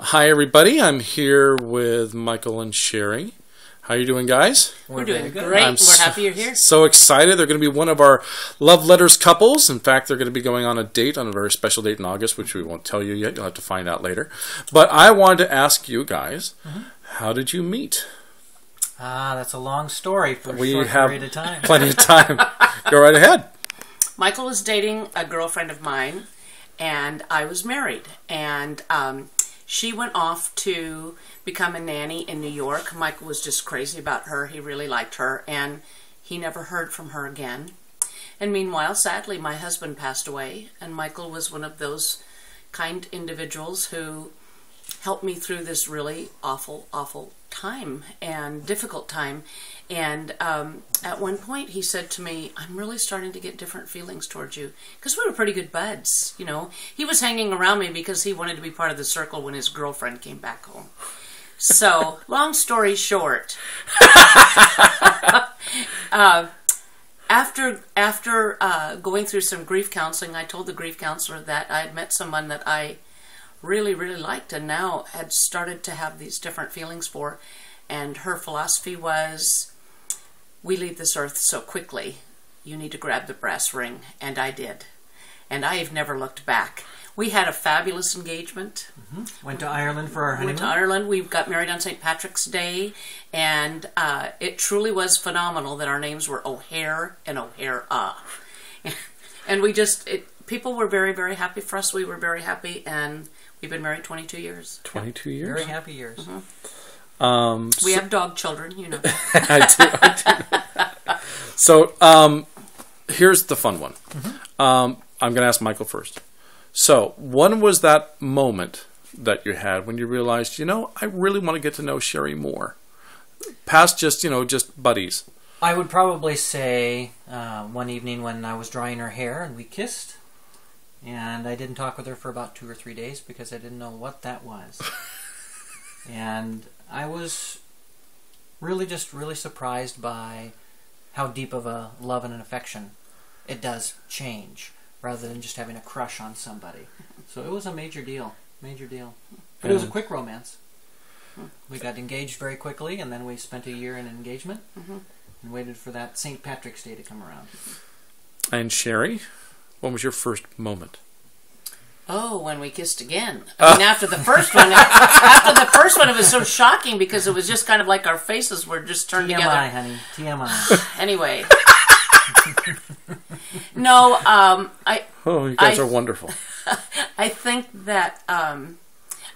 Hi everybody, I'm here with Michael and Sharry. How you doing, guys? We're doing great. We're happy you're here. So excited. They're going to be one of our Love Letters couples. In fact, they're going to be going on a date, on a very special date in August, which we won't tell you yet. You'll have to find out later. But I wanted to ask you guys, how did you meet? That's a long story for a short period of time. Plenty of time. Go right ahead. Michael was dating a girlfriend of mine, and I was married. And she went off to become a nanny in New York. Michael was just crazy about her. He really liked her, and he never heard from her again. And meanwhile, sadly, my husband passed away, and Michael was one of those kind individuals who helped me through this really awful, awful time and difficult time. And at one point he said to me, I'm really starting to get different feelings towards you, because we were pretty good buds, you know. He was hanging around me because he wanted to be part of the circle when his girlfriend came back home. So long story short, after going through some grief counseling, I told the grief counselor that I had met someone that I really, really liked and now had started to have these different feelings for. And her philosophy was, we leave this earth so quickly, you need to grab the brass ring. And I did. And I have never looked back. We had a fabulous engagement. Went to Ireland for our honeymoon. Went to Ireland. We got married on St. Patrick's Day. And it truly was phenomenal that our names were O'Hare and O'Hara. And we just, people were very, very happy for us. We were very happy. And we've been married 22 years. 22 years? Very happy years. We have dog children, you know. I do. So, here's the fun one. I'm going to ask Michael first. So, when was that moment that you had when you realized, you know, I really want to get to know Sharry more? Past just, you know, just buddies. I would probably say one evening when I was drying her hair and we kissed. And I didn't talk with her for about 2 or 3 days because I didn't know what that was. And I was really surprised by how deep of a love and an affection it does change, rather than just having a crush on somebody. So it was a major deal. But it was a quick romance. We got engaged very quickly, and then we spent a year in engagement and waited for that St. Patrick's Day to come around. And Sharry, when was your first moment? Oh, when we kissed again. I mean, after the first one, it was so shocking because it was just kind of like our faces were just turned together. TMI, honey. TMI. Anyway. No, Oh, you guys are wonderful. I think that I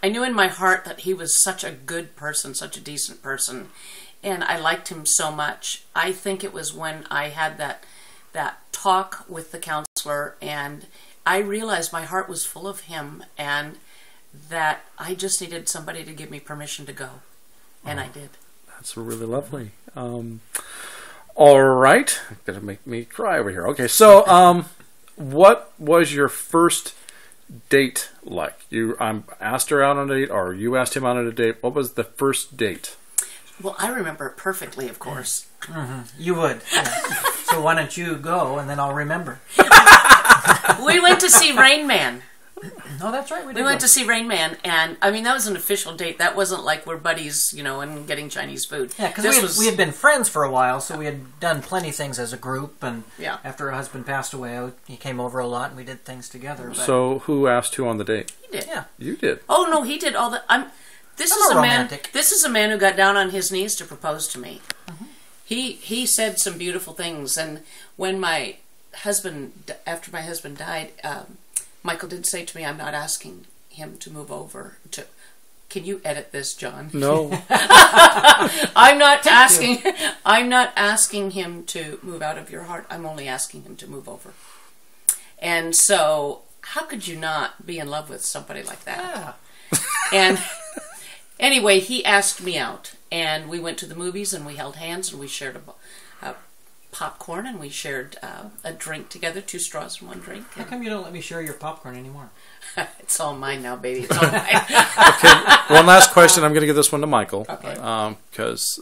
knew in my heart that he was such a good person, such a decent person, and I liked him so much. I think it was when I had that talk with the counselor, and I realized my heart was full of him, and that I just needed somebody to give me permission to go, and I did. That's really lovely. All right, gonna make me cry over here. Okay, so what was your first date like? You asked her out on a date, or you asked him out on a date? What was the first date? Well, I remember it perfectly, of course. You would. Yeah. So why don't you go, and then I'll remember. We went to see Rain Man. Oh, that's right. We went to see Rain Man, and I mean, that was an official date. That wasn't like we're buddies, you know, and getting Chinese food. Yeah, because we had been friends for a while, so we had done plenty of things as a group, and after her husband passed away, he came over a lot, and we did things together. But So who asked who on the date? He did. Yeah. You did. Oh, no, he did all the... This is a man who got down on his knees to propose to me. He said some beautiful things, and when after my husband died, Michael did say to me, I'm not asking him to move over to... Can you edit this, John? No. I'm not asking him to move out of your heart. I'm only asking him to move over. And so, how could you not be in love with somebody like that? Yeah. And anyway, he asked me out, and we went to the movies, and we held hands, and we shared a popcorn, and we shared a drink together, 2 straws in one drink. How come you don't let me share your popcorn anymore? It's all mine now, baby. It's all mine. Okay, one last question. I'm going to give this one to Michael. Okay. Because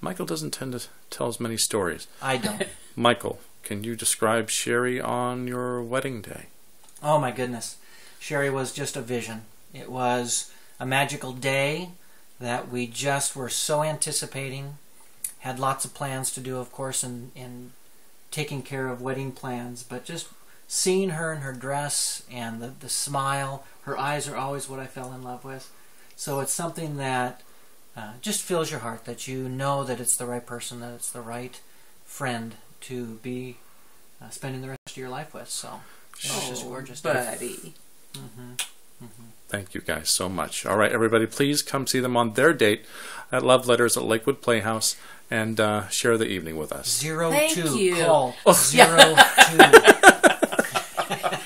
Michael doesn't tend to tell as many stories. I don't. Michael, can you describe Sharry on your wedding day? Oh, my goodness. Sharry was just a vision. It was a magical day that we just were so anticipating. Had lots of plans to do, of course, in taking care of wedding plans, but just seeing her in her dress and the smile, her eyes are always what I fell in love with. So it's something that just fills your heart, that you know that it's the right person, that it's the right friend to be spending the rest of your life with. So it's just gorgeous. Buddy. Thank you guys so much. All right, everybody, please come see them on their date at Love Letters at Lakewood Playhouse and share the evening with us. Thank 02. you. Call 02.